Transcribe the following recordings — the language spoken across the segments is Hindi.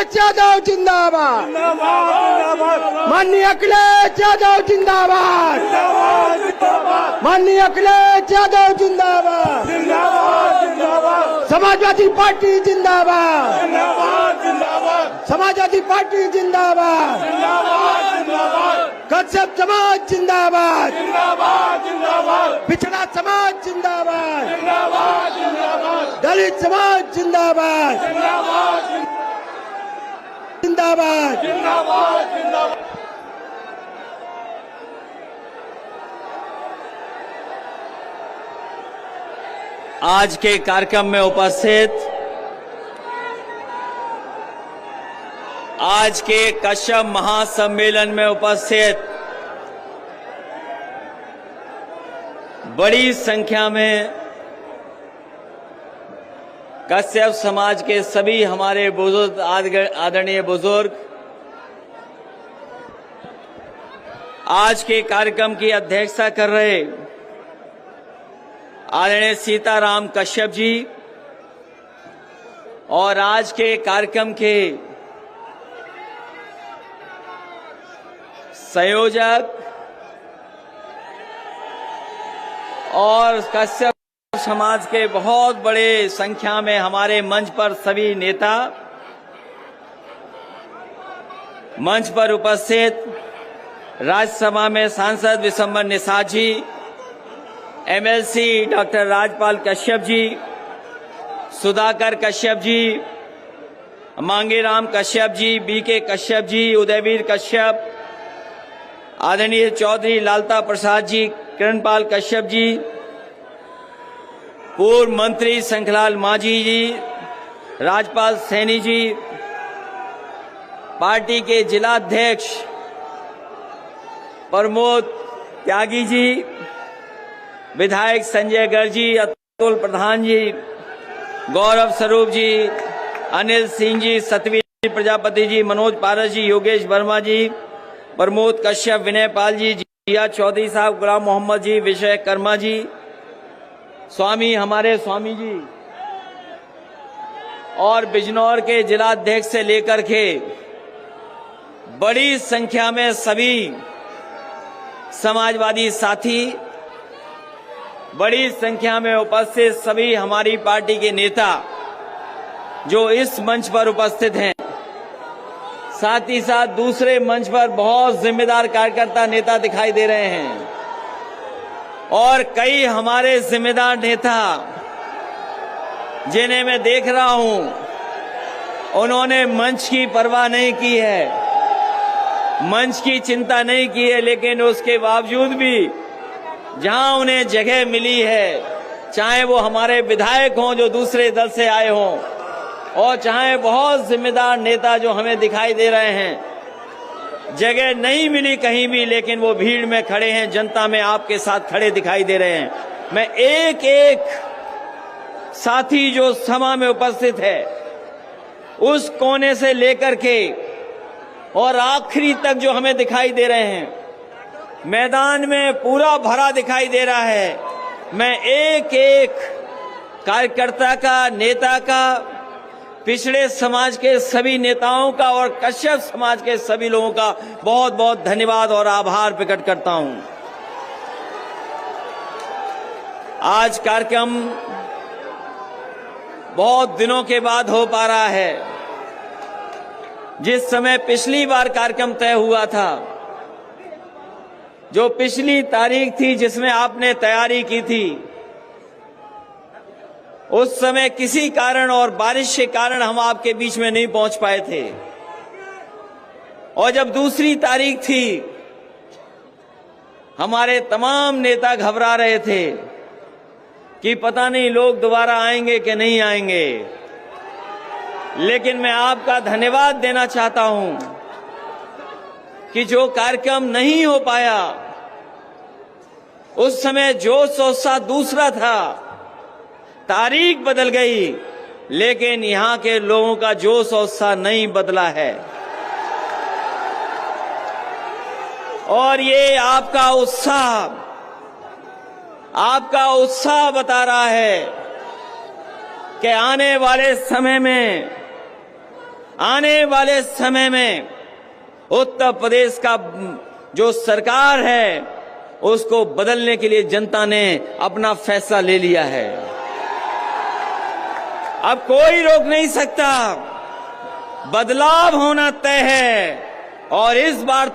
अखिलेश यादव जिंदाबाद, माननीय अखिलेश यादव जिंदाबाद, माननीय अखिलेश यादव जिंदाबाद, समाजवादी पार्टी जिंदाबाद, समाजवादी पार्टी जिंदाबाद, कश्यप समाज जिंदाबाद, पिछड़ा समाज जिंदाबाद, दलित समाज जिंदाबाद, जिंदाबाद। आज के कार्यक्रम में उपस्थित, आज के कश्यप महासम्मेलन में उपस्थित बड़ी संख्या में कश्यप समाज के सभी हमारे बुजुर्ग, आदरणीय बुजुर्ग, आज के कार्यक्रम की अध्यक्षता कर रहे आदरणीय सीताराम कश्यप जी और आज के कार्यक्रम के संयोजक और कश्यप समाज के बहुत बड़े संख्या में हमारे मंच पर सभी नेता, मंच पर उपस्थित राज्यसभा में सांसद Vishambar Nishad ji, MLC doctor Rajpal Kashyap ji, Sudhakar Kashyap ji, Mangeram Kashyap ji, BK Kashyap ji, Udayveer Kashyap, आदरणीय चौधरी लालता प्रसाद जी, किरणपाल कश्यप जी, पूर्व मंत्री शंखलाल मांझी जी, राजपाल सैनी जी, पार्टी के जिलाध्यक्ष प्रमोद त्यागी जी, विधायक संजय गर्ग जी, अतुल प्रधान जी, गौरव स्वरूप जी, अनिल सिंह जी, सतवीर प्रजापति जी, मनोज पारस जी, योगेश वर्मा जी, प्रमोद कश्यप, विनय पाल जी, जिया चौधरी साहब, गुलाम मोहम्मद जी, विजय कर्मा जी, स्वामी हमारे स्वामी जी और बिजनौर के जिलाध्यक्ष से लेकर के बड़ी संख्या में सभी समाजवादी साथी, बड़ी संख्या में उपस्थित सभी हमारी पार्टी के नेता जो इस मंच पर उपस्थित हैं, साथ ही साथ दूसरे मंच पर बहुत जिम्मेदार कार्यकर्ता नेता दिखाई दे रहे हैं और कई हमारे जिम्मेदार नेता जिन्हें मैं देख रहा हूं, उन्होंने मंच की परवाह नहीं की है, मंच की चिंता नहीं की है, लेकिन उसके बावजूद भी जहां उन्हें जगह मिली है, चाहे वो हमारे विधायक हों जो दूसरे दल से आए हों और चाहे बहुत जिम्मेदार नेता जो हमें दिखाई दे रहे हैं, जगह नहीं मिली कहीं भी, लेकिन वो भीड़ में खड़े हैं, जनता में आपके साथ खड़े दिखाई दे रहे हैं। मैं एक एक साथी जो सभा में उपस्थित है उस कोने से लेकर के और आखिरी तक जो हमें दिखाई दे रहे हैं, मैदान में पूरा भरा दिखाई दे रहा है। मैं एक एक कार्यकर्ता का, नेता का, पिछड़े समाज के सभी नेताओं का और कश्यप समाज के सभी लोगों का बहुत बहुत धन्यवाद और आभार प्रकट करता हूं। आज कार्यक्रम बहुत दिनों के बाद हो पा रहा है। जिस समय पिछली बार कार्यक्रम तय हुआ था, जो पिछली तारीख थी जिसमें आपने तैयारी की थी, उस समय किसी कारण और बारिश के कारण हम आपके बीच में नहीं पहुंच पाए थे और जब दूसरी तारीख थी, हमारे तमाम नेता घबरा रहे थे कि पता नहीं लोग दोबारा आएंगे कि नहीं आएंगे। लेकिन मैं आपका धन्यवाद देना चाहता हूं कि जो कार्यक्रम नहीं हो पाया, उस समय जोश और उत्साह दूसरा था, तारीख बदल गई, लेकिन यहां के लोगों का जोश और उत्साह नहीं बदला है। और ये आपका उत्साह बता रहा है कि आने वाले समय में आने वाले समय में उत्तर प्रदेश का जो सरकार है उसको बदलने के लिए जनता ने अपना फैसला ले लिया है। अब कोई रोक नहीं सकता, बदलाव होना तय है। और इस बार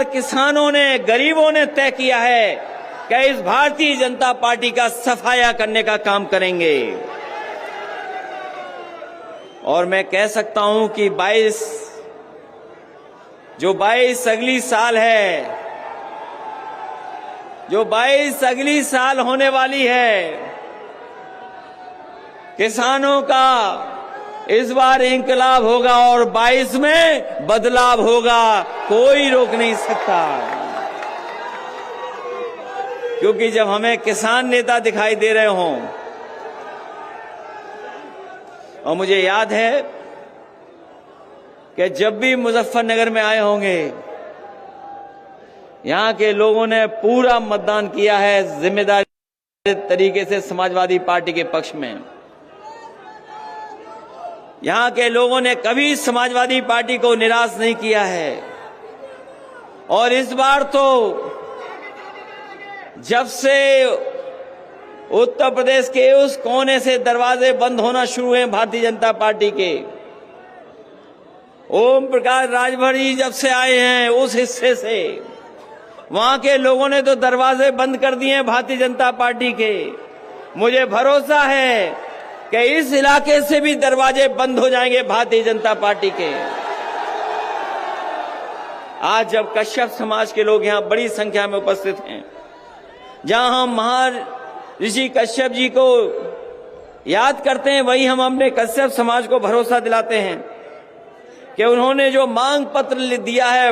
किसानों ने गरीबों ने तय किया है कि इस भारतीय जनता पार्टी का सफाया करने का काम करेंगे। और मैं कह सकता हूं कि 22 अगली साल है, जो 22 अगली साल होने वाली है, किसानों का इस बार इंकलाब होगा और 22 में बदलाव होगा, कोई रोक नहीं सकता। क्योंकि जब हमें किसान नेता दिखाई दे रहे हों, और मुझे याद है कि जब भी मुजफ्फरनगर में आए होंगे, यहां के लोगों ने पूरा मतदान किया है जिम्मेदारी तरीके से समाजवादी पार्टी के पक्ष में। यहां के लोगों ने कभी समाजवादी पार्टी को निराश नहीं किया है। और इस बार तो जब से उत्तर प्रदेश के उस कोने से दरवाजे बंद होना शुरू हुए भारतीय जनता पार्टी के, ओम प्रकाश राजभर जी जब से आए हैं उस हिस्से से, वहां के लोगों ने तो दरवाजे बंद कर दिए हैं भारतीय जनता पार्टी के। मुझे भरोसा है कि इस इलाके से भी दरवाजे बंद हो जाएंगे भारतीय जनता पार्टी के। आज जब कश्यप समाज के लोग यहां बड़ी संख्या में उपस्थित हैं, जहां हम महर्षि कश्यप जी को याद करते हैं, वही हम अपने कश्यप समाज को भरोसा दिलाते हैं कि उन्होंने जो मांग पत्र दिया है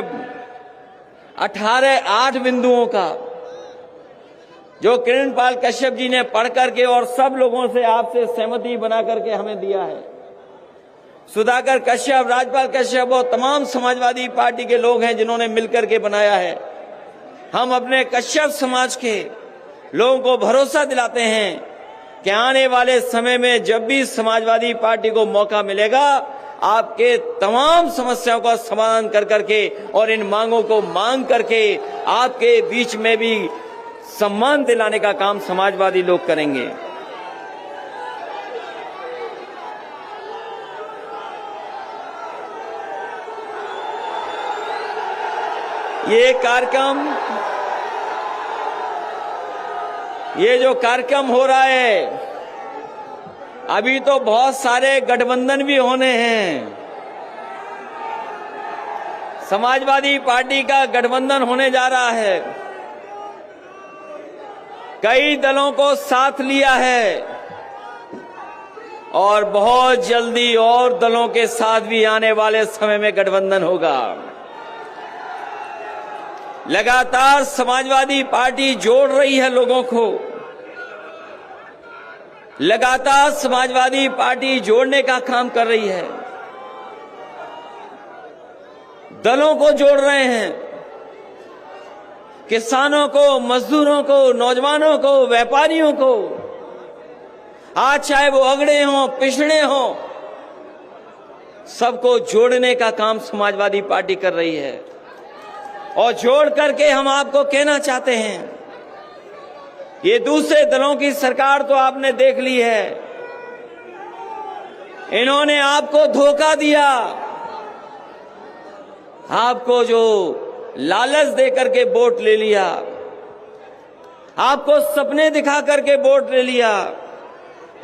8 बिंदुओं का, जो किरणपाल कश्यप जी ने पढ़ करके और सब लोगों से आपसे सहमति बना करके हमें दिया है, सुधाकर कश्यप, राजपाल कश्यप और तमाम समाजवादी पार्टी के लोग हैं जिन्होंने मिलकर के बनाया है। हम अपने कश्यप समाज के लोगों को भरोसा दिलाते हैं कि आने वाले समय में जब भी समाजवादी पार्टी को मौका मिलेगा, आपके तमाम समस्याओं का समाधान कर करके और इन मांगों को मांग करके आपके बीच में भी सम्मान दिलाने का काम समाजवादी लोग करेंगे। ये जो कार्यक्रम हो रहा है, अभी तो बहुत सारे गठबंधन भी होने हैं। समाजवादी पार्टी का गठबंधन होने जा रहा है, कई दलों को साथ लिया है और बहुत जल्दी और दलों के साथ भी आने वाले समय में गठबंधन होगा। लगातार समाजवादी पार्टी जोड़ रही है लोगों को, लगातार समाजवादी पार्टी जोड़ने का काम कर रही है, दलों को जोड़ रहे हैं, किसानों को, मजदूरों को, नौजवानों को, व्यापारियों को, आज चाहे वो अगड़े हों, पिछड़े हों, सबको जोड़ने का काम समाजवादी पार्टी कर रही है। और जोड़ करके हम आपको कहना चाहते हैं, ये दूसरे दलों की सरकार तो आपने देख ली है, इन्होंने आपको धोखा दिया, आपको जो लालच दे करके वोट ले लिया, आपको सपने दिखा करके वोट ले लिया।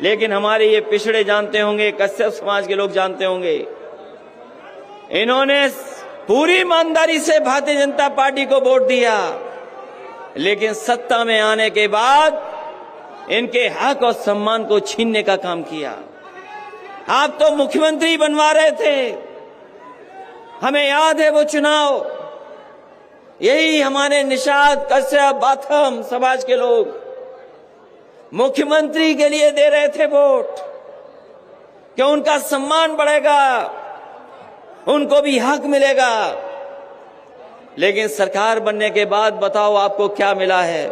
लेकिन हमारे ये पिछड़े जानते होंगे, कश्यप समाज के लोग जानते होंगे, इन्होंने पूरी ईमानदारी से भारतीय जनता पार्टी को वोट दिया, लेकिन सत्ता में आने के बाद इनके हक और सम्मान को छीनने का काम किया। आप तो मुख्यमंत्री बनवा रहे थे, हमें याद है वो चुनाव, यही हमारे निषाद, कश्यप, बाथम समाज के लोग मुख्यमंत्री के लिए दे रहे थे वोट कि उनका सम्मान बढ़ेगा, उनको भी हक मिलेगा। लेकिन सरकार बनने के बाद बताओ आपको क्या मिला है?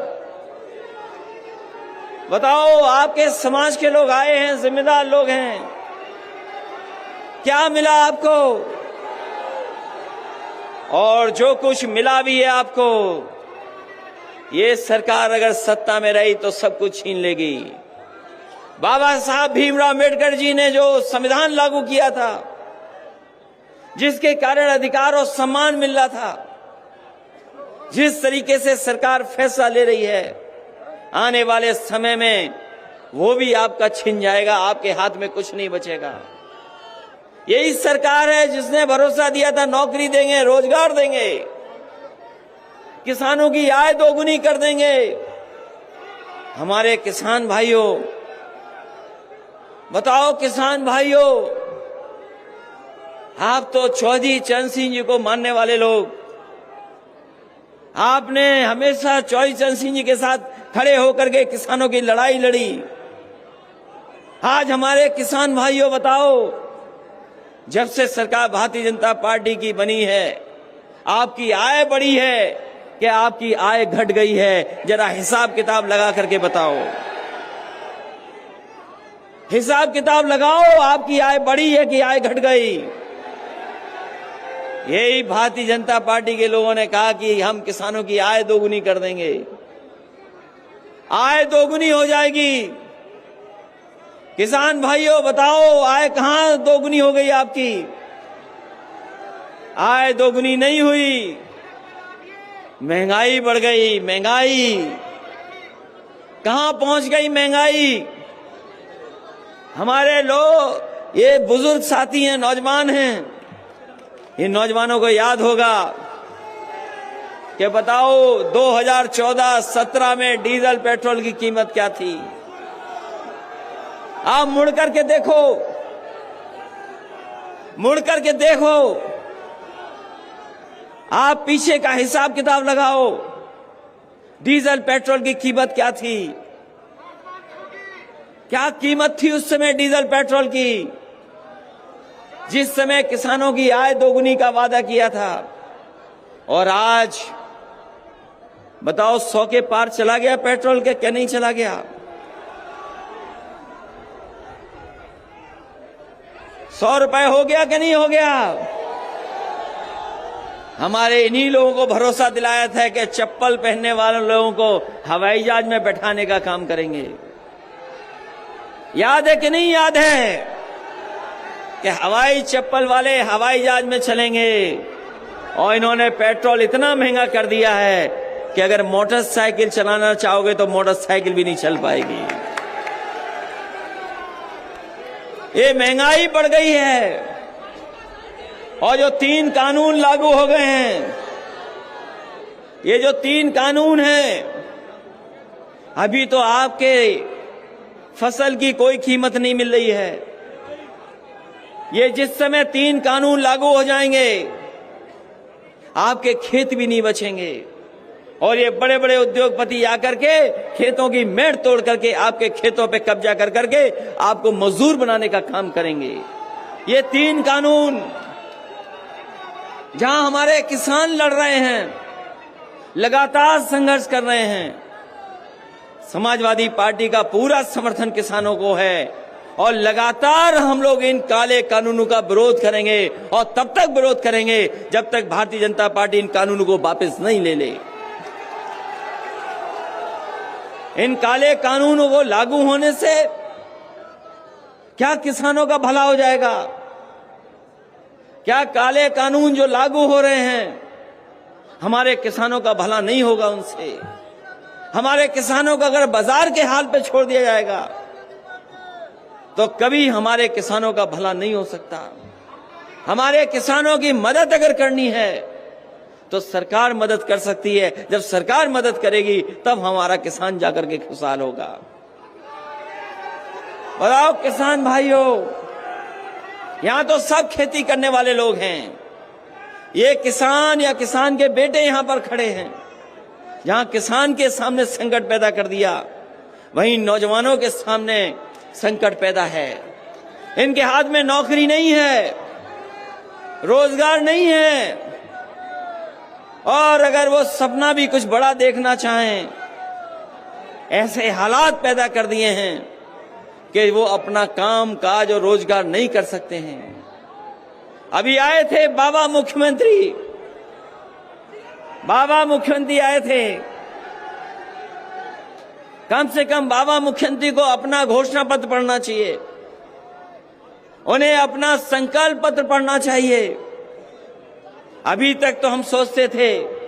बताओ, आपके समाज के लोग आए हैं, जिम्मेदार लोग हैं, क्या मिला आपको? और जो कुछ मिला भी है आपको, ये सरकार अगर सत्ता में रही तो सब कुछ छीन लेगी। बाबा साहब भीमराव अम्बेडकर जी ने जो संविधान लागू किया था, जिसके कारण अधिकार और सम्मान मिल रहा था, जिस तरीके से सरकार फैसला ले रही है, आने वाले समय में वो भी आपका छिन जाएगा, आपके हाथ में कुछ नहीं बचेगा। यही सरकार है जिसने भरोसा दिया था नौकरी देंगे, रोजगार देंगे, किसानों की आय दोगुनी कर देंगे। हमारे किसान भाइयों, बताओ किसान भाइयों, आप तो चौधरी चरण सिंह जी को मानने वाले लोग, आपने हमेशा चौधरी चरण सिंह जी के साथ खड़े होकर के किसानों की लड़ाई लड़ी। आज हमारे किसान भाइयों बताओ, जब से सरकार भारतीय जनता पार्टी की बनी है, आपकी आय बढ़ी है कि आपकी आय घट गई है? जरा हिसाब किताब लगा करके बताओ, हिसाब किताब लगाओ, आपकी आय बढ़ी है कि आय घट गई? यही भारतीय जनता पार्टी के लोगों ने कहा कि हम किसानों की आय दोगुनी कर देंगे, आय दोगुनी हो जाएगी। किसान भाइयों बताओ, आय कहां दोगुनी हो गई आपकी? आय दोगुनी नहीं हुई, महंगाई बढ़ गई। महंगाई कहां पहुंच गई? महंगाई हमारे लोग, ये बुजुर्ग साथी हैं, नौजवान हैं, इन नौजवानों को याद होगा कि बताओ 2014-17 में डीजल पेट्रोल की कीमत क्या थी? आप मुड़ करके देखो, मुड़ करके देखो, आप पीछे का हिसाब किताब लगाओ, डीजल पेट्रोल की कीमत क्या थी? क्या कीमत थी उस समय डीजल पेट्रोल की, जिस समय किसानों की आय दोगुनी का वादा किया था? और आज बताओ 100 के पार चला गया पेट्रोल के, क्या नहीं चला गया? 100 रुपए हो गया कि नहीं हो गया? हमारे इन्हीं लोगों को भरोसा दिलाया था कि चप्पल पहनने वाले लोगों को हवाई जहाज में बैठाने का काम करेंगे। याद है कि नहीं याद है कि हवाई चप्पल वाले हवाई जहाज में चलेंगे? और इन्होंने पेट्रोल इतना महंगा कर दिया है कि अगर मोटरसाइकिल चलाना चाहोगे तो मोटरसाइकिल भी नहीं चल पाएगी। ये महंगाई बढ़ गई है। और जो 3 कानून लागू हो गए हैं, ये जो 3 कानून हैं, अभी तो आपके फसल की कोई कीमत नहीं मिल रही है। ये जिस समय 3 कानून लागू हो जाएंगे, आपके खेत भी नहीं बचेंगे। और ये बड़े बड़े उद्योगपति आकर के खेतों की मेड़ तोड़ करके आपके खेतों पे कब्जा कर करके आपको मजदूर बनाने का काम करेंगे। ये 3 कानून, जहां हमारे किसान लड़ रहे हैं, लगातार संघर्ष कर रहे हैं, समाजवादी पार्टी का पूरा समर्थन किसानों को है। और लगातार हम लोग इन काले कानूनों का विरोध करेंगे, और तब तक विरोध करेंगे जब तक भारतीय जनता पार्टी इन कानूनों को वापस नहीं ले ले। इन काले कानूनों को लागू होने से क्या किसानों का भला हो जाएगा? क्या काले कानून जो लागू हो रहे हैं, हमारे किसानों का भला नहीं होगा उनसे? हमारे किसानों को अगर बाजार के हाल पे छोड़ दिया जाएगा तो कभी हमारे किसानों का भला नहीं हो सकता। हमारे किसानों की मदद अगर करनी है तो सरकार मदद कर सकती है। जब सरकार मदद करेगी तब हमारा किसान जाकर के खुशहाल होगा। बताओ किसान भाइयों, यहां तो सब खेती करने वाले लोग हैं। ये किसान या किसान के बेटे यहां पर खड़े हैं। जहां किसान के सामने संकट पैदा कर दिया, वहीं नौजवानों के सामने संकट पैदा है। इनके हाथ में नौकरी नहीं है, रोजगार नहीं है, और अगर वो सपना भी कुछ बड़ा देखना चाहें ऐसे हालात पैदा कर दिए हैं कि वो अपना काम काज और रोजगार नहीं कर सकते हैं। अभी आए थे बाबा मुख्यमंत्री आए थे। कम से कम बाबा मुख्यमंत्री को अपना घोषणा पत्र पढ़ना चाहिए, उन्हें अपना संकल्प पत्र पढ़ना चाहिए। अभी तक तो हम सोचते थे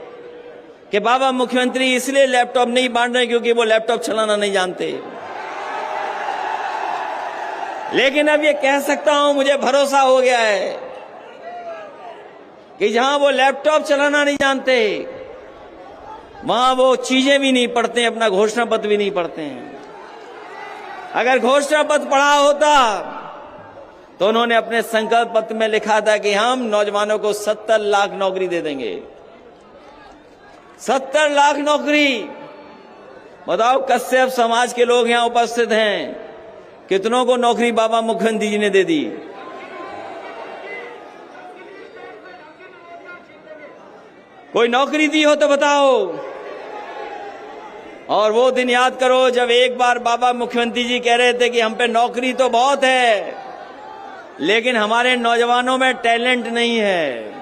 कि बाबा मुख्यमंत्री इसलिए लैपटॉप नहीं बांट रहे क्योंकि वो लैपटॉप चलाना नहीं जानते, लेकिन अब ये कह सकता हूं, मुझे भरोसा हो गया है कि जहां वो लैपटॉप चलाना नहीं जानते वहां वो चीजें भी नहीं पढ़ते, अपना घोषणा पत्र भी नहीं पढ़ते हैं। अगर घोषणा पत्र पढ़ा होता तो उन्होंने अपने संकल्प पत्र में लिखा था कि हम नौजवानों को 70 लाख नौकरी दे देंगे। 70 लाख नौकरी। बताओ, कश्यप समाज के लोग यहां उपस्थित हैं, कितनों को नौकरी बाबा मुख्यमंत्री जी ने दे दी? कोई नौकरी दी हो तो बताओ। और वो दिन याद करो जब एक बार बाबा मुख्यमंत्री जी कह रहे थे कि हम पे नौकरी तो बहुत है लेकिन हमारे नौजवानों में टैलेंट नहीं है।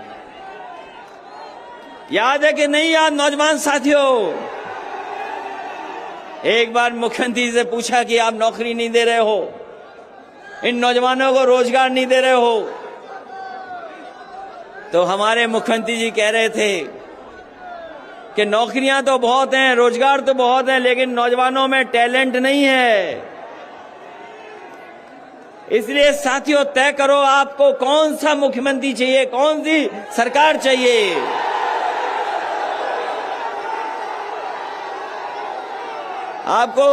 याद है कि नहीं याद नौजवान साथियों? एक बार मुख्यमंत्री जी से पूछा कि आप नौकरी नहीं दे रहे हो, इन नौजवानों को रोजगार नहीं दे रहे हो, तो हमारे मुख्यमंत्री जी कह रहे थे कि नौकरियां तो बहुत हैं, रोजगार तो बहुत है, लेकिन नौजवानों में टैलेंट नहीं है। इसलिए साथियों, तय करो आपको कौन सा मुख्यमंत्री चाहिए, कौन सी सरकार चाहिए। आपको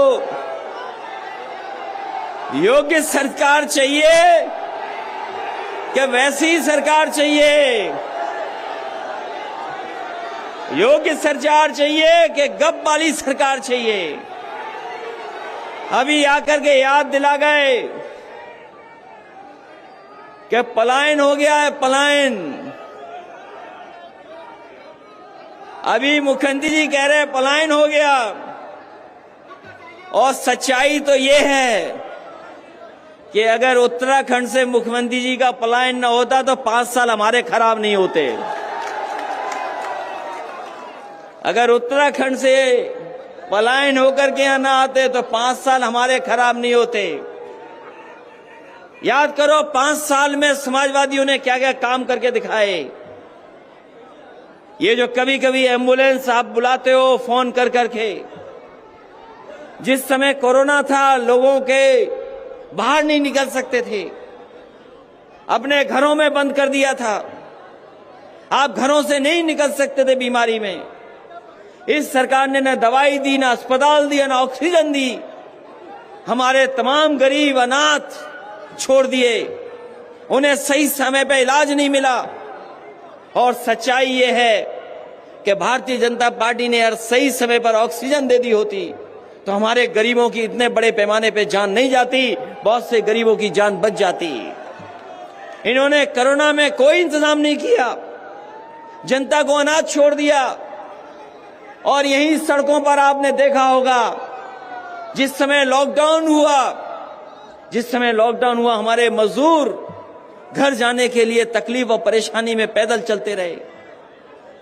योग्य सरकार चाहिए कि वैसी सरकार चाहिए? योग्य सरकार चाहिए कि गप वाली सरकार चाहिए? अभी आकर के याद दिला गए कि पलायन हो गया है, पलायन। अभी मुख्यमंत्री जी कह रहे हैं पलायन हो गया, और सच्चाई तो ये है कि अगर उत्तराखंड से मुख्यमंत्री जी का पलायन न होता तो 5 साल हमारे खराब नहीं होते। अगर उत्तराखंड से पलायन होकर के यहां ना आते तो 5 साल हमारे खराब नहीं होते। याद करो 5 साल में समाजवादियों ने क्या क्या काम करके दिखाए। ये जो कभी कभी एम्बुलेंस आप बुलाते हो फोन कर करके, जिस समय कोरोना था लोगों के बाहर नहीं निकल सकते थे, अपने घरों में बंद कर दिया था। आप घरों से नहीं निकल सकते थे बीमारी में। इस सरकार ने न दवाई दी, न अस्पताल दिया, न ऑक्सीजन दी। हमारे तमाम गरीब अनाथ छोड़ दिए, उन्हें सही समय पे इलाज नहीं मिला। और सच्चाई ये है कि भारतीय जनता पार्टी ने अगर सही समय पर ऑक्सीजन दे दी होती तो हमारे गरीबों की इतने बड़े पैमाने पे जान नहीं जाती, बहुत से गरीबों की जान बच जाती। इन्होंने कोरोना में कोई इंतजाम नहीं किया, जनता को अनाथ छोड़ दिया। और यही सड़कों पर आपने देखा होगा जिस समय लॉकडाउन हुआ हमारे मजदूर घर जाने के लिए तकलीफ और परेशानी में पैदल चलते रहे।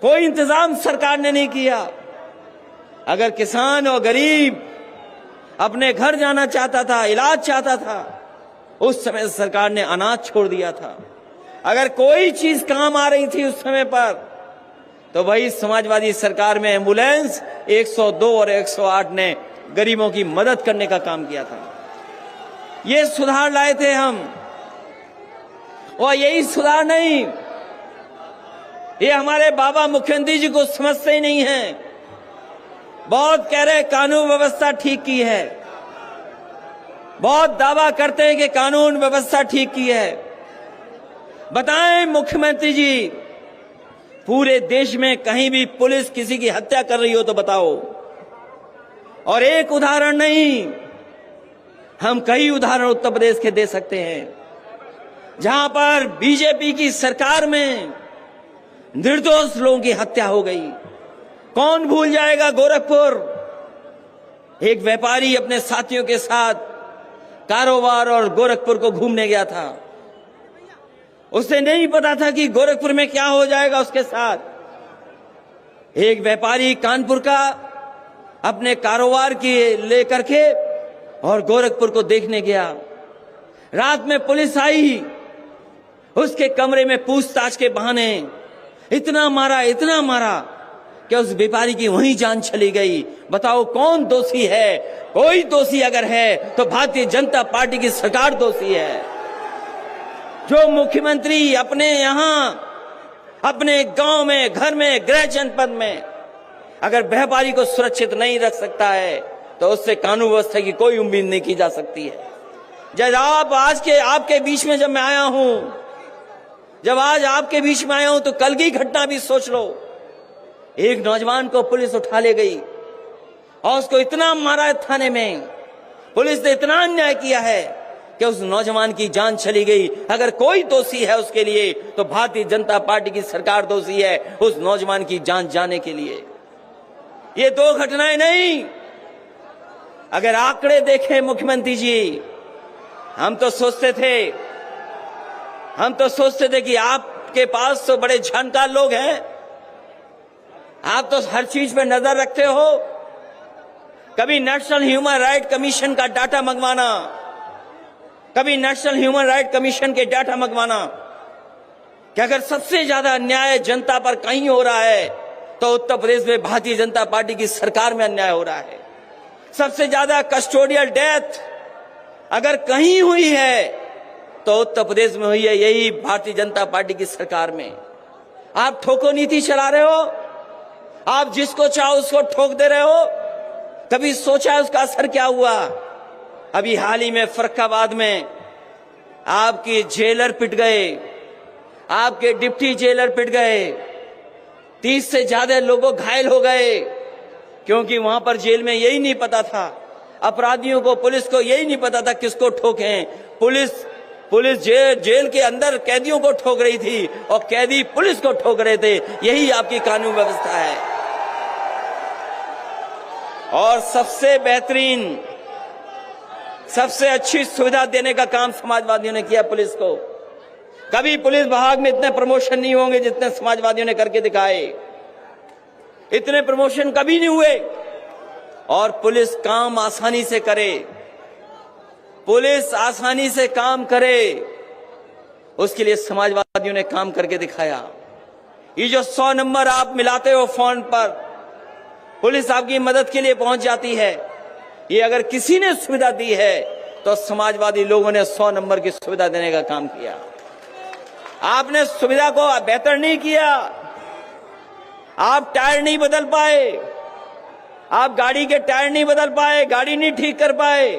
कोई इंतजाम सरकार ने नहीं किया। अगर किसान और गरीब अपने घर जाना चाहता था, इलाज चाहता था, उस समय सरकार ने अनाज छोड़ दिया था। अगर कोई चीज काम आ रही थी उस समय पर तो वही समाजवादी सरकार में एम्बुलेंस 102 और 108 ने गरीबों की मदद करने का काम किया था। ये सुधार लाए थे हम। और यही सुधार नहीं, ये हमारे बाबा मुख्यमंत्री जी को समझते ही नहीं है। बहुत कह रहे कानून व्यवस्था ठीक की है, बहुत दावा करते हैं कि कानून व्यवस्था ठीक की है। बताएं मुख्यमंत्री जी, पूरे देश में कहीं भी पुलिस किसी की हत्या कर रही हो तो बताओ। और एक उदाहरण नहीं, हम कई उदाहरण उत्तर प्रदेश के दे सकते हैं जहां पर बीजेपी की सरकार में निर्दोष लोगों की हत्या हो गई। कौन भूल जाएगा गोरखपुर, एक व्यापारी अपने साथियों के साथ कारोबार और गोरखपुर को घूमने गया था। उसे नहीं पता था कि गोरखपुर में क्या हो जाएगा उसके साथ। एक व्यापारी कानपुर का अपने कारोबार की लेकर के और गोरखपुर को देखने गया। रात में पुलिस आई, उसके कमरे में पूछताछ के बहाने इतना मारा कि उस व्यापारी की वहीं जान चली गई। बताओ कौन दोषी है? कोई दोषी अगर है तो भारतीय जनता पार्टी की सरकार दोषी है। जो मुख्यमंत्री अपने यहां, अपने गांव में, घर में, गृह जनपद में अगर व्यापारी को सुरक्षित नहीं रख सकता है तो उससे कानून व्यवस्था की कोई उम्मीद नहीं की जा सकती है। जब आपके बीच में जब मैं आया हूं, जब आज आपके बीच में आया हूं तो कल की घटना भी सोच लो। एक नौजवान को पुलिस उठा ले गई और उसको इतना मारा थाने में, पुलिस ने इतना अन्याय किया है कि उस नौजवान की जान चली गई। अगर कोई दोषी है उसके लिए तो भारतीय जनता पार्टी की सरकार दोषी है उस नौजवान की जान जाने के लिए। ये दो घटनाएं नहीं, अगर आंकड़े देखें मुख्यमंत्री जी, हम तो सोचते थे कि आपके पास तो बड़े जानकार लोग हैं, आप तो हर चीज पे नजर रखते हो। कभी नेशनल ह्यूमन राइट कमीशन का डाटा मंगवाना, कभी नेशनल ह्यूमन राइट कमीशन के डाटा मंगवाना कि अगर सबसे ज्यादा अन्याय जनता पर कहीं हो रहा है तो उत्तर प्रदेश में भारतीय जनता पार्टी की सरकार में अन्याय हो रहा है। सबसे ज्यादा कस्टोडियल डेथ अगर कहीं हुई है तो उत्तर प्रदेश में हुई है, यही भारतीय जनता पार्टी की सरकार में। आप ठोको नीति चला रहे हो, आप जिसको चाहो उसको ठोक दे रहे हो। कभी सोचा है उसका असर क्या हुआ? अभी हाल ही में फर्रुखाबाद में आपके जेलर पिट गए, आपके डिप्टी जेलर पिट गए, 30 से ज्यादा लोगों घायल हो गए, क्योंकि वहां पर जेल में यही नहीं पता था, अपराधियों को, पुलिस को यही नहीं पता था किसको ठोकें। पुलिस जेल के अंदर कैदियों को ठोक रही थी और कैदी पुलिस को ठोक रहे थे। यही आपकी कानून व्यवस्था है। और सबसे बेहतरीन, सबसे अच्छी सुविधा देने का काम समाजवादियों ने किया पुलिस को। कभी पुलिस विभाग में इतने प्रमोशन नहीं होंगे जितने समाजवादियों ने करके दिखाए। इतने प्रमोशन कभी नहीं हुए। और पुलिस काम आसानी से करे, पुलिस आसानी से काम करे, उसके लिए समाजवादियों ने काम करके दिखाया। ये जो 100 नंबर आप मिलाते हो फोन पर, पुलिस आपकी मदद के लिए पहुंच जाती है। ये अगर किसी ने सुविधा दी है तो समाजवादी लोगों ने 100 नंबर की सुविधा देने का काम किया। आपने सुविधा को बेहतर नहीं किया। आप टायर नहीं बदल पाए, आप गाड़ी के टायर नहीं बदल पाए, गाड़ी नहीं ठीक कर पाए,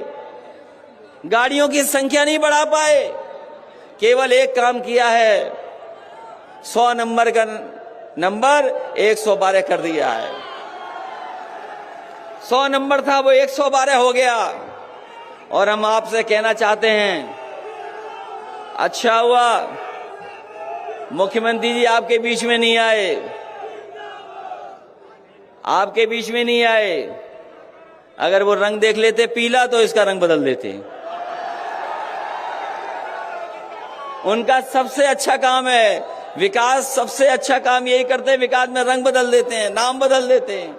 गाड़ियों की संख्या नहीं बढ़ा पाए। केवल एक काम किया है, 100 नंबर का नंबर 112 कर दिया है। 100 नंबर था वो 112 हो गया। और हम आपसे कहना चाहते हैं, अच्छा हुआ मुख्यमंत्री जी आपके बीच में नहीं आए, आपके बीच में नहीं आए। अगर वो रंग देख लेते पीला तो इसका रंग बदल देते। उनका सबसे अच्छा काम है विकास, सबसे अच्छा काम यही करते हैं, विकास में रंग बदल देते हैं, नाम बदल देते हैं।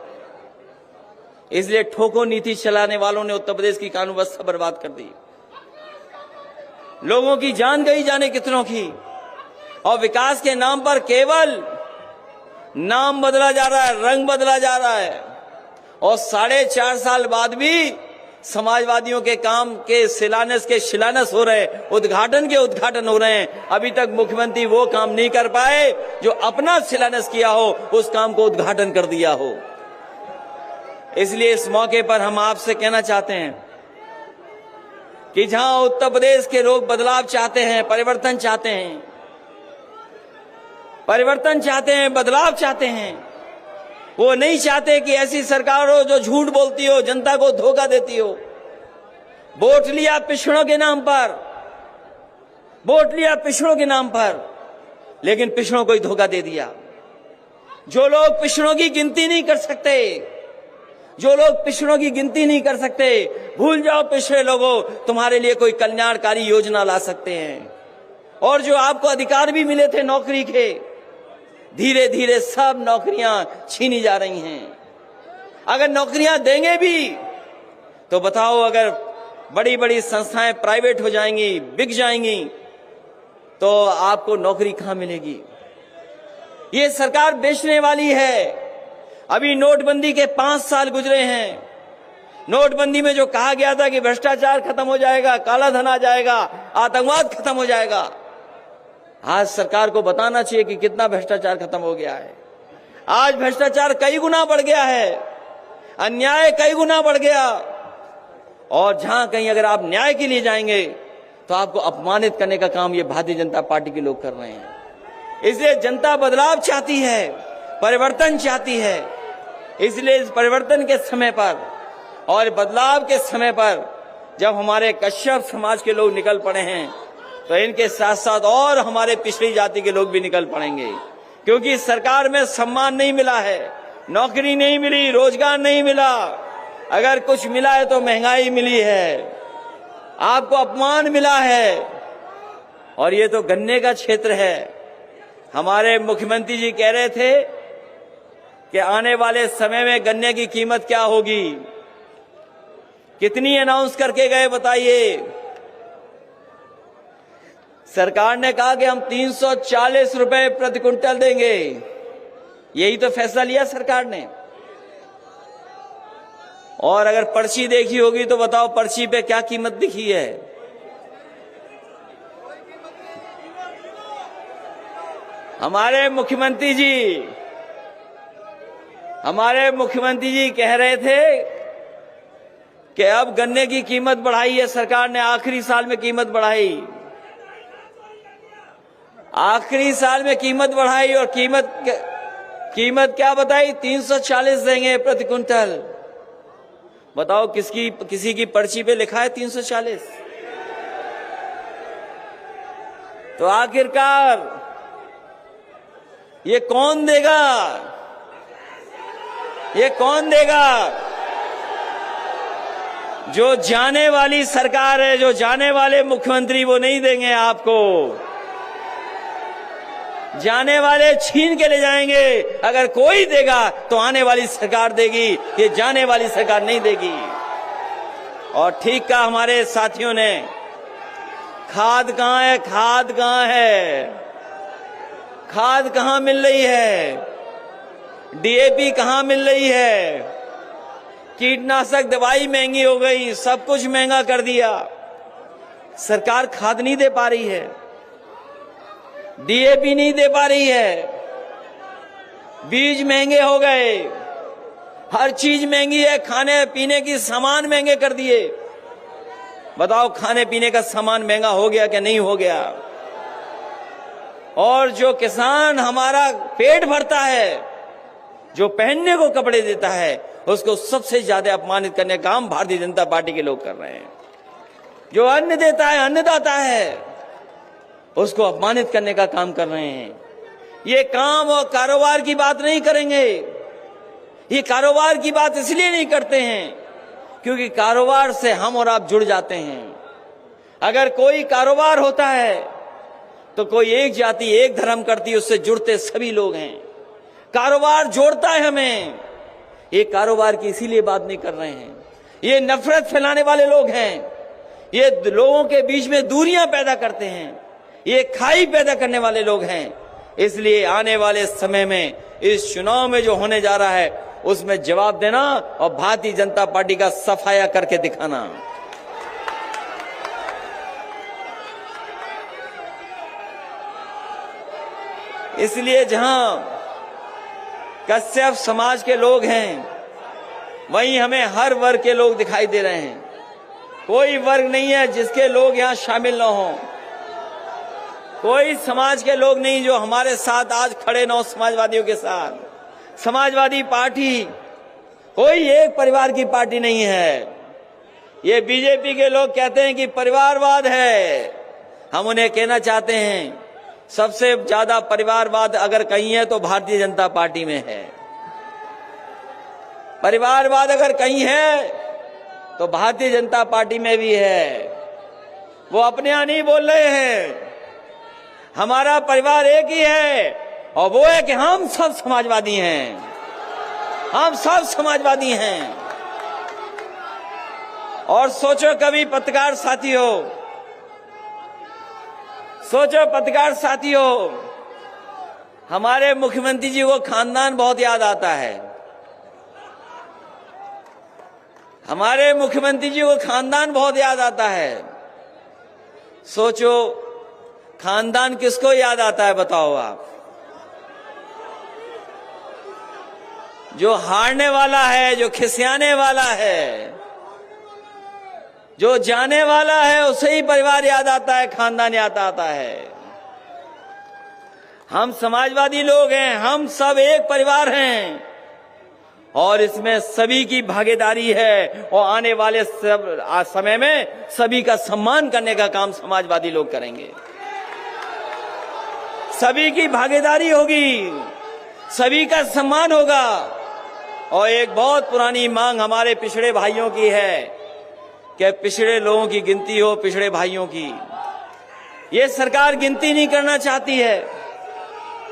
इसलिए ठोको नीति चलाने वालों ने उत्तर प्रदेश की कानून व्यवस्था बर्बाद कर दी। लोगों की जान गई जाने कितनों की। और विकास के नाम पर केवल नाम बदला जा रहा है, रंग बदला जा रहा है। और 4.5 साल बाद भी समाजवादियों के काम के शिलान्यास हो रहे हैं, उद्घाटन हो रहे हैं। अभी तक मुख्यमंत्री वो काम नहीं कर पाए जो अपना शिलान्यास किया हो, उस काम को उद्घाटन कर दिया हो। इसलिए इस मौके पर हम आपसे कहना चाहते हैं कि जहां उत्तर प्रदेश के लोग बदलाव चाहते हैं, परिवर्तन चाहते हैं, बदलाव चाहते हैं, वो नहीं चाहते कि ऐसी सरकार हो जो झूठ बोलती हो, जनता को धोखा देती हो। वोट लिया पिछड़ों के नाम पर, लेकिन पिछड़ों को ही धोखा दे दिया। जो लोग पिछड़ों की गिनती नहीं कर सकते, जो लोग पिछड़ों की गिनती नहीं कर सकते, भूल जाओ पिछड़े लोगों, तुम्हारे लिए कोई कल्याणकारी योजना ला सकते हैं। और जो आपको अधिकार भी मिले थे नौकरी के, धीरे धीरे सब नौकरियां छीनी जा रही हैं। अगर नौकरियां देंगे भी तो बताओ, अगर बड़ी बड़ी संस्थाएं प्राइवेट हो जाएंगी, बिक जाएंगी, तो आपको नौकरी कहां मिलेगी? ये सरकार बेचने वाली है। अभी नोटबंदी के 5 साल गुजरे हैं। नोटबंदी में जो कहा गया था कि भ्रष्टाचार खत्म हो जाएगा, काला धन आ जाएगा, आतंकवाद खत्म हो जाएगा, आज सरकार को बताना चाहिए कि कितना भ्रष्टाचार खत्म हो गया है। आज भ्रष्टाचार कई गुना बढ़ गया है, अन्याय कई गुना बढ़ गया। और जहां कहीं अगर आप न्याय के लिए जाएंगे तो आपको अपमानित करने का काम ये भारतीय जनता पार्टी के लोग कर रहे हैं। इसलिए जनता बदलाव चाहती है, परिवर्तन चाहती है। इसलिए इस परिवर्तन के समय पर और बदलाव के समय पर जब हमारे कश्यप समाज के लोग निकल पड़े हैं, तो इनके साथ साथ और हमारे पिछड़ी जाति के लोग भी निकल पड़ेंगे। क्योंकि सरकार में सम्मान नहीं मिला है, नौकरी नहीं मिली, रोजगार नहीं मिला। अगर कुछ मिला है तो महंगाई मिली है, आपको अपमान मिला है। और ये तो गन्ने का क्षेत्र है। हमारे मुख्यमंत्री जी कह रहे थे कि आने वाले समय में गन्ने की कीमत क्या होगी, कितनी अनाउंस करके गए बताइए। सरकार ने कहा कि हम 340 रुपए प्रति क्विंटल देंगे। यही तो फैसला लिया सरकार ने। और अगर पर्ची देखी होगी तो बताओ पर्ची पे क्या कीमत दिखी है? हमारे मुख्यमंत्री जी कह रहे थे कि अब गन्ने की कीमत बढ़ाई है सरकार ने, आखिरी साल में कीमत बढ़ाई, आखिरी साल में कीमत बढ़ाई। और कीमत क्या बताई? 340 देंगे प्रति क्विंटल। बताओ किसी की पर्ची पे लिखा है 340? तो आखिरकार ये कौन देगा? ये कौन देगा? जो जाने वाली सरकार है, जो जाने वाले मुख्यमंत्री, वो नहीं देंगे आपको। जाने वाले छीन के ले जाएंगे। अगर कोई देगा तो आने वाली सरकार देगी, ये जाने वाली सरकार नहीं देगी। और ठीक कहा हमारे साथियों ने, खाद कहां है? खाद कहां है? खाद कहां मिल रही है? डीएपी कहां मिल रही है? कीटनाशक दवाई महंगी हो गई, सब कुछ महंगा कर दिया। सरकार खाद नहीं दे पा रही है, डीएपी नहीं दे पा रही है, बीज महंगे हो गए, हर चीज महंगी है, खाने पीने की सामान महंगे कर दिए। बताओ खाने पीने का सामान महंगा हो गया क्या नहीं हो गया? और जो किसान हमारा पेट भरता है, जो पहनने को कपड़े देता है, उसको सबसे ज्यादा अपमानित करने का काम भारतीय जनता पार्टी के लोग कर रहे हैं। जो अन्न देता है, अन्नदाता है, उसको अपमानित करने का काम कर रहे हैं। ये काम और कारोबार की बात नहीं करेंगे। ये कारोबार की बात इसलिए नहीं करते हैं क्योंकि कारोबार से हम और आप जुड़ जाते हैं। अगर कोई कारोबार होता है तो कोई एक जाति एक धर्म करती है, उससे जुड़ते सभी लोग हैं। कारोबार जोड़ता है हमें। ये कारोबार की इसीलिए बात नहीं कर रहे हैं। ये नफरत फैलाने वाले लोग हैं, ये लोगों के बीच में दूरियां पैदा करते हैं, ये खाई पैदा करने वाले लोग हैं। इसलिए आने वाले समय में इस चुनाव में जो होने जा रहा है उसमें जवाब देना और भारतीय जनता पार्टी का सफाया करके दिखाना। इसलिए जहां कश्यप समाज के लोग हैं वहीं हमें हर वर्ग के लोग दिखाई दे रहे हैं। कोई वर्ग नहीं है जिसके लोग यहां शामिल न हों, कोई समाज के लोग नहीं जो हमारे साथ आज खड़े न हो समाजवादियों के साथ। समाजवादी पार्टी कोई एक परिवार की पार्टी नहीं है। ये बीजेपी के लोग कहते हैं कि परिवारवाद है। हम उन्हें कहना चाहते हैं सबसे ज्यादा परिवारवाद अगर कहीं है तो भारतीय जनता पार्टी में है। परिवारवाद अगर कहीं है तो भारतीय जनता पार्टी में भी है। वो अपने यहाँ नहीं बोल रहे हैं, हमारा परिवार एक ही है और वो है कि हम सब समाजवादी हैं, हम सब समाजवादी हैं। और सोचो कभी पत्रकार साथियों, सोचो पत्रकार साथियों, हमारे मुख्यमंत्री जी को खानदान बहुत याद आता है। हमारे मुख्यमंत्री जी को खानदान बहुत याद आता है। सोचो खानदान किसको याद आता है बताओ आप? जो हारने वाला है, जो खिसियाने वाला है, जो जाने वाला है, उसे ही परिवार याद आता है, खानदान याद आता है। हम समाजवादी लोग हैं, हम सब एक परिवार हैं और इसमें सभी की भागीदारी है और आने वाले समय में सभी का सम्मान करने का काम समाजवादी लोग करेंगे। सभी की भागीदारी होगी, सभी का सम्मान होगा। और एक बहुत पुरानी मांग हमारे पिछड़े भाइयों की है कि पिछड़े लोगों की गिनती हो, पिछड़े भाइयों की। ये सरकार गिनती नहीं करना चाहती है।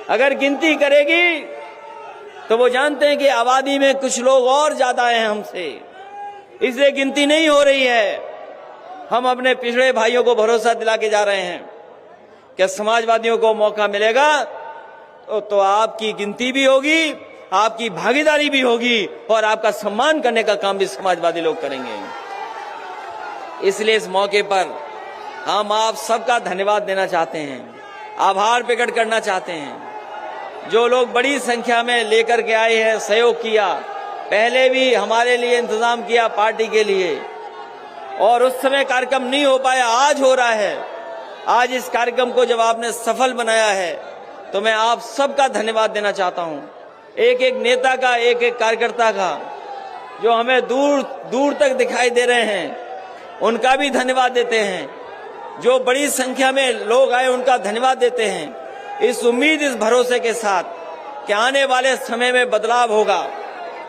अगर गिनती करेगी तो वो जानते हैं कि आबादी में कुछ लोग और ज्यादा हैं हमसे, इसलिए गिनती नहीं हो रही है। हम अपने पिछड़े भाइयों को भरोसा दिला के जा रहे हैं कि समाजवादियों को मौका मिलेगा तो आपकी गिनती भी होगी, आपकी भागीदारी भी होगी और आपका सम्मान करने का काम भी समाजवादी लोग करेंगे। इसलिए इस मौके पर हम आप सबका धन्यवाद देना चाहते हैं, आभार प्रकट करना चाहते हैं। जो लोग बड़ी संख्या में लेकर के आए हैं, सहयोग किया, पहले भी हमारे लिए इंतजाम किया पार्टी के लिए, और उस समय कार्यक्रम नहीं हो पाया, आज हो रहा है। आज इस कार्यक्रम को जब आपने सफल बनाया है तो मैं आप सबका धन्यवाद देना चाहता हूं। एक एक नेता का, एक एक कार्यकर्ता का, जो हमें दूर दूर तक दिखाई दे रहे हैं, उनका भी धन्यवाद देते हैं। जो बड़ी संख्या में लोग आए उनका धन्यवाद देते हैं। इस उम्मीद, इस भरोसे के साथ कि आने वाले समय में बदलाव होगा,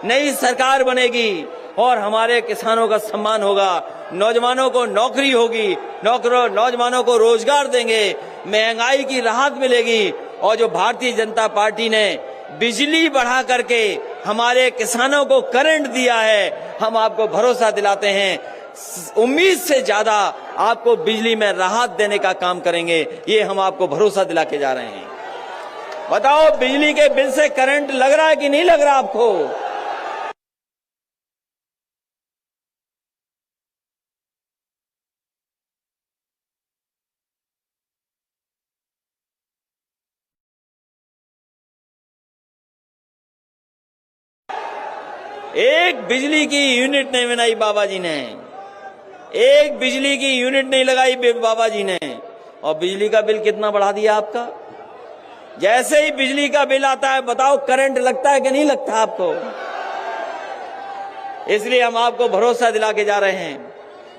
नई सरकार बनेगी और हमारे किसानों का सम्मान होगा, नौजवानों को नौकरी होगी, नौजवानों को रोजगार देंगे, महंगाई की राहत मिलेगी। और जो भारतीय जनता पार्टी ने बिजली बढ़ा करके हमारे किसानों को करंट दिया है, हम आपको भरोसा दिलाते हैं उम्मीद से ज्यादा आपको बिजली में राहत देने का काम करेंगे। ये हम आपको भरोसा दिला के जा रहे हैं। बताओ, बिजली के बिल से करंट लग रहा है कि नहीं लग रहा आपको? एक बिजली की यूनिट नहीं बनाई बाबा जी ने, एक बिजली की यूनिट नहीं लगाई बाबा जी ने, और बिजली का बिल कितना बढ़ा दिया आपका। जैसे ही बिजली का बिल आता है, बताओ करंट लगता है कि नहीं लगता आपको? इसलिए हम आपको भरोसा दिला के जा रहे हैं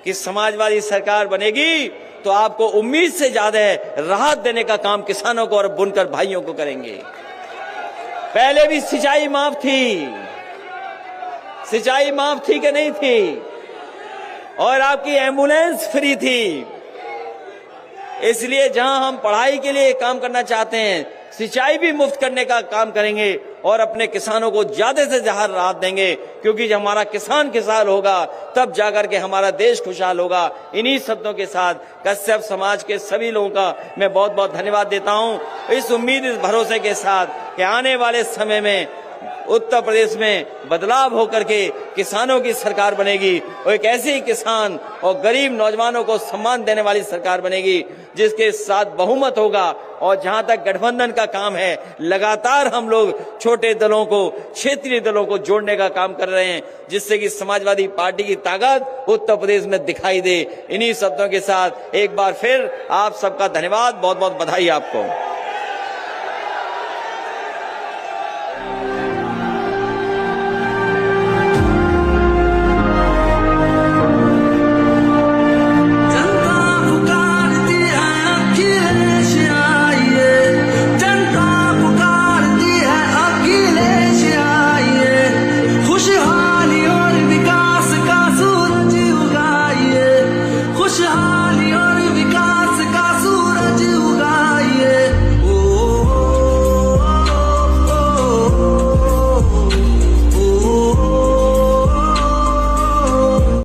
कि समाजवादी सरकार बनेगी तो आपको उम्मीद से ज्यादा राहत देने का काम किसानों को और बुनकर भाइयों को करेंगे। पहले भी सिंचाई माफ थी, सिंचाई माफ थी कि नहीं थी? और आपकी एम्बुलेंस फ्री थी। इसलिए जहां हम पढ़ाई के लिए काम करना चाहते हैं, सिंचाई भी मुफ्त करने का काम करेंगे और अपने किसानों को ज्यादा से ज्यादा राहत देंगे, क्योंकि जब हमारा किसान खुशहाल होगा तब जाकर के हमारा देश खुशहाल होगा। इन्हीं शब्दों के साथ कश्यप समाज के सभी लोगों का मैं बहुत बहुत धन्यवाद देता हूं, इस उम्मीद, इस भरोसे के साथ कि आने वाले समय में उत्तर प्रदेश में बदलाव होकर के किसानों की सरकार बनेगी और एक ऐसी किसान और गरीब नौजवानों को सम्मान देने वाली सरकार बनेगी जिसके साथ बहुमत होगा। और जहां तक गठबंधन का काम है, लगातार हम लोग छोटे दलों को, क्षेत्रीय दलों को जोड़ने का काम कर रहे हैं, जिससे कि समाजवादी पार्टी की ताकत उत्तर प्रदेश में दिखाई दे। इन्हीं शब्दों के साथ एक बार फिर आप सबका धन्यवाद, बहुत बहुत बधाई आपको।